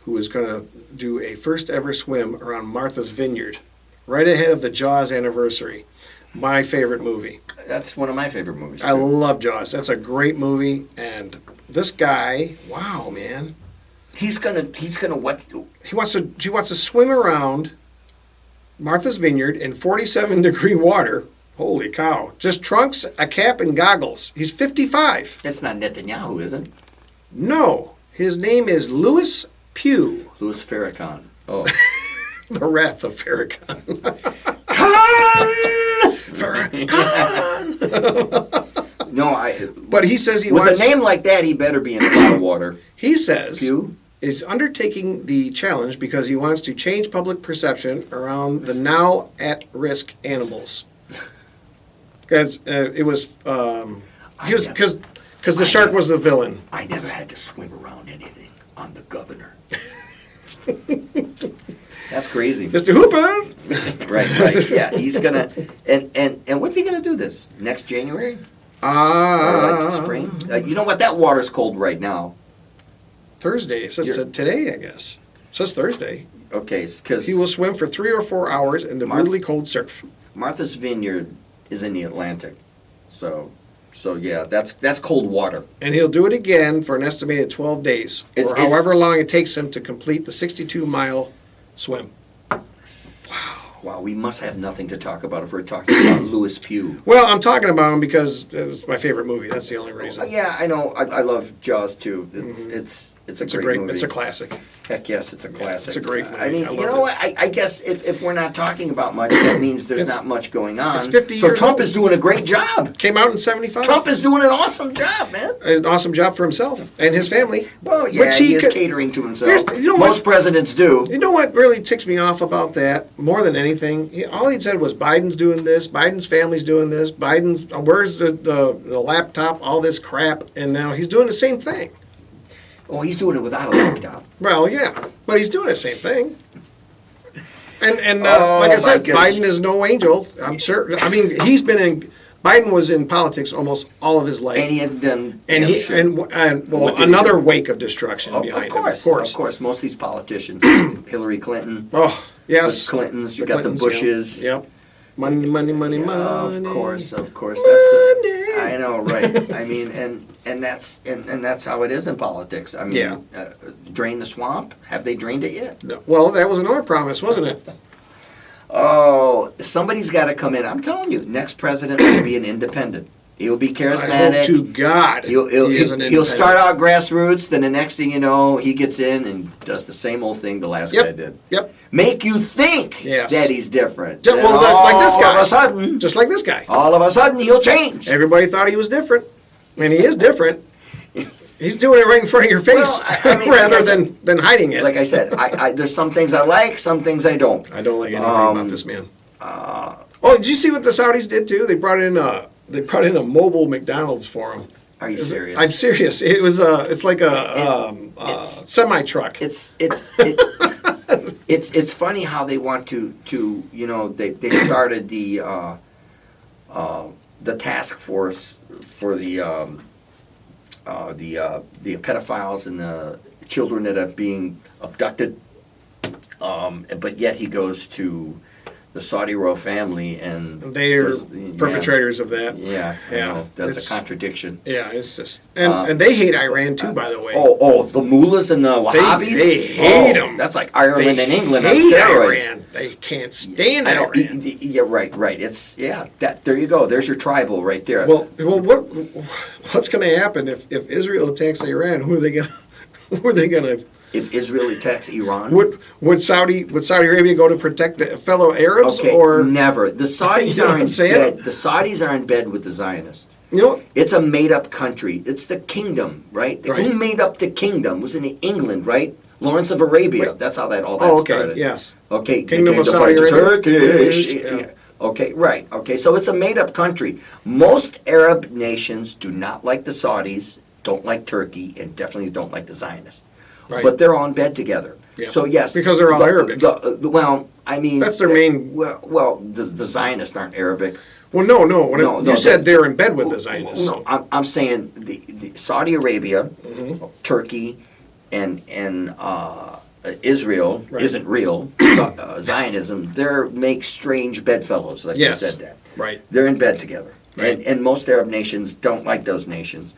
who is going to do a first ever swim around Martha's Vineyard, right ahead of the Jaws anniversary. My favorite movie. That's one of my favorite movies. I love Jaws. That's a great movie. And this guy, wow, man. He's gonna what? He wants to swim around Martha's Vineyard in 47-degree water. Holy cow. Just trunks, a cap, and goggles. He's 55. It's not Netanyahu, is it? No. His name is Louis Pugh, Louis Farrakhan. Oh. the Wrath of Farrakhan. No, But he says he with wants... a name like that, he better be in a lot of water. He says... Pew? is undertaking the challenge because he wants to change public perception around the now at-risk animals. Because it was... Because the shark was the villain. I never had to swim around anything. I'm the governor. That's crazy. Mr. Hooper! Right. Yeah, he's gonna and what's he gonna do this next January? Or like spring? You know what? That water's cold right now. Thursday. It says today, I guess. It says Thursday. Okay, because He will swim for 3 or 4 hours in the brutally cold surf. Martha's Vineyard is in the Atlantic, so yeah, that's cold water. And he'll do it again for an estimated 12 days, or however long it takes him to complete the 62-mile swim. Wow, we must have nothing to talk about if we're talking about Louis Pugh. Well, I'm talking about him because it was my favorite movie. That's the only reason. Yeah, I know. I love Jaws too. It's It's a great movie. It's a classic. Heck yes, it's a classic. It's a great movie. I mean, I you love know it. what? I guess if we're not talking about much, that means there's not much going on. It's 50 so years Trump old. is doing a great job. Came out in 75. Trump is doing an awesome job, man. An awesome job for himself and his family. Well, yeah, Which he is could- catering to himself. You know what? Most presidents do. You know what really ticks me off about that more than anything? All he said was Biden's doing this, Biden's family's doing this, Biden's where's the laptop, all this crap, and now he's doing the same thing. Oh, he's doing it without a laptop. Well, yeah, but he's doing the same thing. And Oh, like I said, my goodness. Biden is no angel. I'm sure. I mean, Biden was in politics almost all of his life. And he had done. And yeah, he sure. and well, What did he another do? wake of destruction behind Of course, him. of course. Most of these politicians, Hillary Clinton, Oh yes, the Clintons, you The got the Clintons, Bushes. Yep. Money, money, money, Yeah, money. of course. That's Money. I know, right? I mean, and that's how it is in politics. I mean, Yeah. Drain the swamp. Have they drained it yet? No. Well, that was another promise, wasn't it? Oh, somebody's got to come in. I'm telling you, next president will be an independent. He'll be I charismatic. hope to God He'll he is an he'll start independent. out grassroots. Then the next thing you know, he gets in and does the same old thing the last guy did. Yep. Make you think Yes. that he's different. Well, Then like this guy. All of a sudden, Just like this guy. all of a sudden, he'll change. Everybody thought he was different, and he is different. He's doing it right in front of your face, Well, I mean, rather like I than hiding it. Like I said, there's some things I like, some things I don't. I don't like anything about this man. Oh, did you see what the Saudis did too? They brought in a mobile McDonald's for him. Are you serious? I'm serious. It was it's like a semi truck. It's funny how they want to they started the task force for the pedophiles and the children that are being abducted, but yet he goes to the Saudi royal family and They are perpetrators of that. Yeah, I Yeah, know. That's it's- a contradiction. Yeah, it's just and they hate Iran too, by the way. Oh, the mullahs and the Wahhabis. They hate 'em. That's like Ireland They and England on hate steroids. Iran. They can't stand I know. Iran. Yeah, right. It's there you go. There's your tribal right there. Well, what's going to happen if Israel attacks Iran? Who are they going to? If Israel attacks Iran, Would Saudi Arabia go to protect the fellow Arabs okay, or never. The Saudis You know are what in I'm saying? bed. The Saudis are in bed with the Zionists. you know? It's a made-up country. It's the kingdom, right? Right. Who made up the kingdom? It was in England, right? Lawrence of Arabia. Wait. That's how that Oh, okay. started. Yes. Okay, Kingdom they of came to Saudi fight the Arabia. Turkish. Yeah. Okay, right. Okay, so it's a made-up country. Most Arab nations do not like the Saudis, don't like Turkey, and definitely don't like the Zionists. Right. But they're all in bed together. Yeah. So yes, Because they're all Arabic. Well, I mean, That's their main- Well, the Zionists aren't Arabic. Well, no. No, You said they're in bed with the Zionists. No, I'm saying the Saudi Arabia, Mm-hmm. Turkey, and Israel Right. isn't real. Zionism, they make strange bedfellows, like Yes. you said that. Right. They're in bed together. Right. And most Arab nations don't like those nations.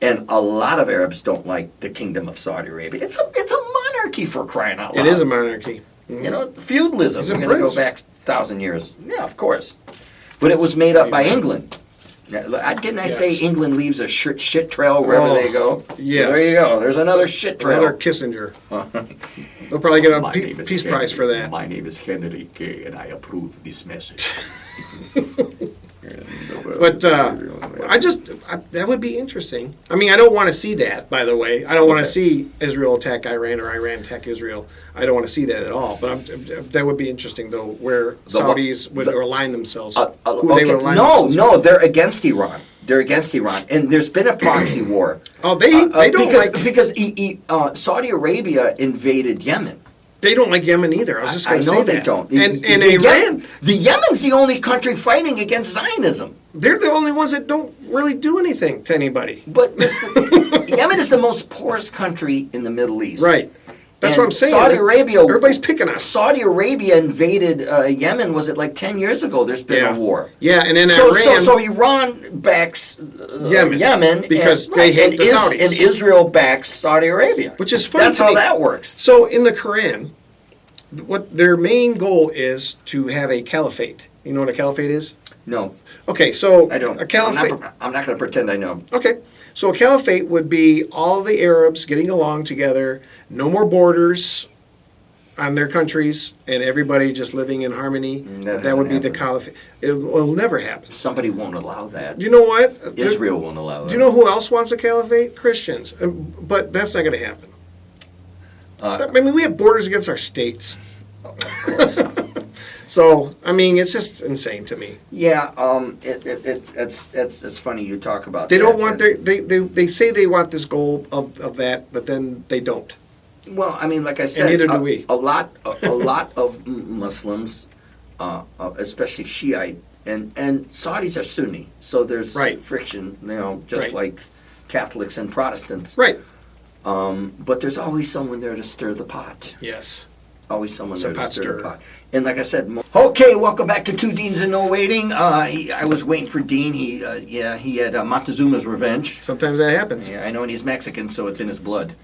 And a lot of Arabs don't like the Kingdom of Saudi Arabia. It's a monarchy, for crying out loud. It is a monarchy. You know, feudalism. He's a We're going to go prince. back 1,000 years. Yeah, of course. But it was made up by England. Now, didn't I say Yes. England leaves a shit trail wherever they go? yes. Well, there you go. There's another shit trail. Another Kissinger. They'll probably get a peace prize for that. My name is Henry K. and I approve this message. But that would be interesting. I mean, I don't want to see that, by the way. I don't want to see Israel attack Iran or Iran attack Israel. I don't want to see that at all. But that would be interesting, though, where Saudis would align themselves. Who they would align themselves No, with. they're against Iran. They're against Iran. And there's been a proxy war. Oh, they don't because Saudi Arabia invaded Yemen. They don't like Yemen either. I was just I going to say know that. they don't. And Iran, Yemen's the only country fighting against Zionism. they're the only ones that don't really do anything to anybody. But Yemen is the most poorest country in the Middle East. Right. That's And what I'm saying. Saudi Arabia. Everybody's picking us. Saudi Arabia invaded Yemen. Was it like 10 years ago? There's been a war. Yeah, and then So, Iran. so Iran backs Yemen, because they hate the Saudis. and Israel backs Saudi Arabia. Which is funny That's to how me. that works. So in the Quran, what their main goal is to have a caliphate You know what a caliphate is? No, Okay, so I don't. a caliphate. I'm not going to pretend I know. Okay, so a caliphate would be all the Arabs getting along together, no more borders on their countries, and everybody just living in harmony. That would be the caliphate. It'll never happen. Somebody won't allow that. You know what? Israel won't allow that. Do you know who else wants a caliphate? Christians. But that's not going to happen. I mean, we have borders against our states. Of course. So, I mean, it's just insane to me. Yeah, it's funny you talk about They that. don't want they say they want this goal of that, but then they don't. Well, I mean, like I said, neither do we. A lot of Muslims, especially Shiite, and Saudis are Sunni, so there's Right. friction, just Right. like Catholics and Protestants. Right. But there's always someone there to stir the pot. Yes. Always someone Some there to pot stir stirrer. the pot. And like I said, okay, welcome back to Two Deans and No Waiting. I was waiting for Dean. He had Montezuma's Revenge. Sometimes that happens. Yeah, I know, and he's Mexican, so it's in his blood.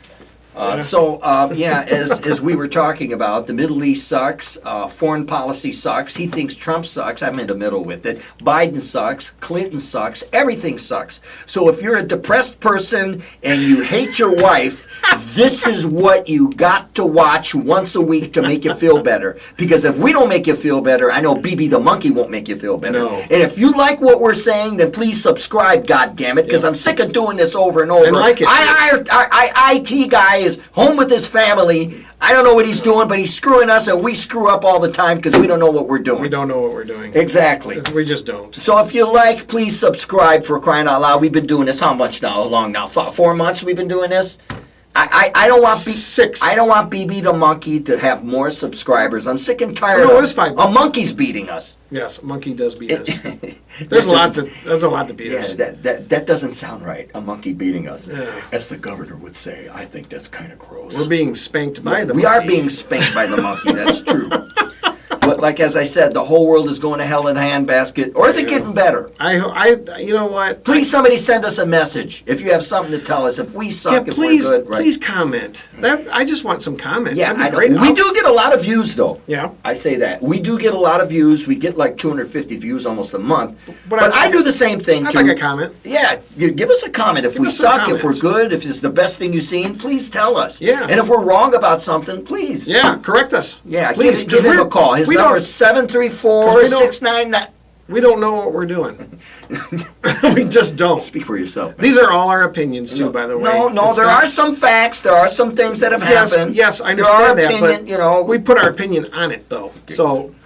Yeah. As we were talking about, the Middle East sucks, foreign policy sucks, he thinks Trump sucks, I'm in the middle with it, Biden sucks, Clinton sucks, everything sucks. So if you're a depressed person and you hate your wife, this is what you got to watch once a week to make you feel better. Because if we don't make you feel better, I know BB the Monkey won't make you feel better. No. And if you like what we're saying, then please subscribe, goddammit, because I'm sick of doing this over and over. And like it. IT guy is home with his family. I don't know what he's doing, but he's screwing us, and we screw up all the time because we don't know what we're doing. We don't know what we're doing. Exactly. We just don't. So if you like, please subscribe, for crying out loud. We've been doing this how much now? How long now? 4 months we've been doing this? I don't want 6. I don't want BB the Monkey to have more subscribers. I'm sick and tired No, of it's 5 a monkey's beating us. Yes, a monkey does beat us. There's a lot to beat us. Yeah, that doesn't sound right. A monkey beating us. Yeah. As the governor would say, I think that's kind of gross. We're being spanked by the We monkey. are being spanked by the monkey. That's true. But like as I said, the whole world is going to hell in a handbasket. Or is it getting better? You know what? Please, somebody send us a message if you have something to tell us. If we suck, if please, we're good, right? please comment. I just want some comments. Yeah, That'd I be know. great. We do get a lot of views, though. Yeah. I say that. We do get a lot of views. We get like 250 views almost a month. But I do the same thing, I'd too. like a comment. Yeah, you give us a comment. If Give we us some suck, if we're comments. good, if it's the best thing you've seen, please tell us. Yeah. And if we're wrong about something, please. Yeah, correct us. Yeah, please. give him a call. His number is 734-699. We don't know what we're doing. We just don't. Speak for yourself. These are all our opinions, too, by the way. No, It's there not- are some facts. There are some things that have happened. Yes, I There are understand that, opinion, but we put our opinion on it, though.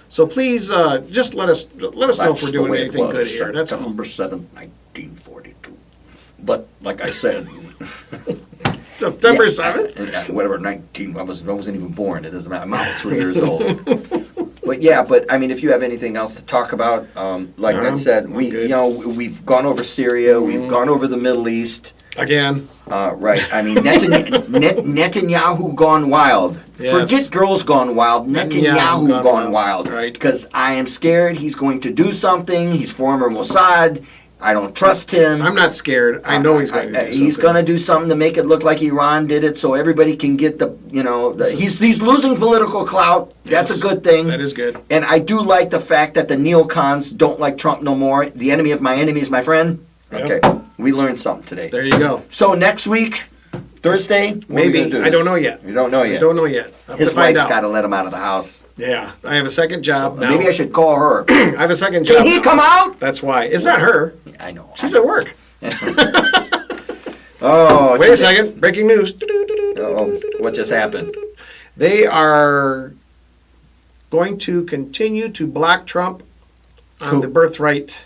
So please, just let us know if we're doing anything good here. That's all. September 7th, 1942. But, like I said, September Yeah. 7th? Whatever, 19, I wasn't even born. It doesn't matter. I'm almost 3 years old. But I mean, if you have anything else to talk about, like I said, we've gone over Syria, we've gone over the Middle East. Again. Right. I mean, Netanyahu Gone Wild. Yes. Forget Girls Gone Wild. Netanyahu Gone Wild. Right. Because I am scared he's going to do something. He's former Mossad. I don't trust him. I'm not scared. I know he's going to do something. He's going to do something to make it look like Iran did it, so everybody can get he's losing political clout. That's Yes, a good thing. that is good. And I do like the fact that the neocons don't like Trump no more. The enemy of my enemy is my friend. Yep. Okay, we learned something today. There you go. So next week, Thursday, what are we Maybe. gonna do I this? don't know yet. You don't know yet. I don't know yet. I have His to find wife's out. got to let him out of the house. Yeah. I have a second job now. Maybe I should call her. I have a second job Can he now. come out? That's why. It's not her. I know. She's at work. Oh, Wait a second. Breaking news. Oh, what just happened? They are going to continue to block Trump on the birthright.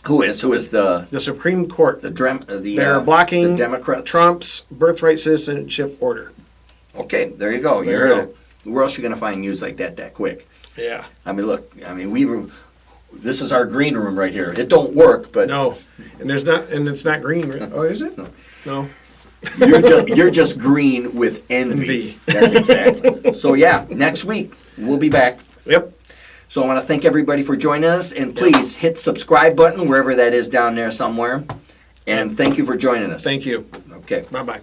Who is the Supreme Court. They're blocking the Democrats? Trump's birthright citizenship order. Okay, there you go. You There you heard it. Where else are you going to find news like that quick? Yeah. I mean, look. I mean, this is our green room right here. It don't work, but No. And it's not green. Right? Oh, is it? No. you're just green with envy. That's exactly. So yeah, next week we'll be back. Yep. So I want to thank everybody for joining us, and please hit subscribe button wherever that is down there somewhere. And thank you for joining us. Thank you. Okay. Bye-bye.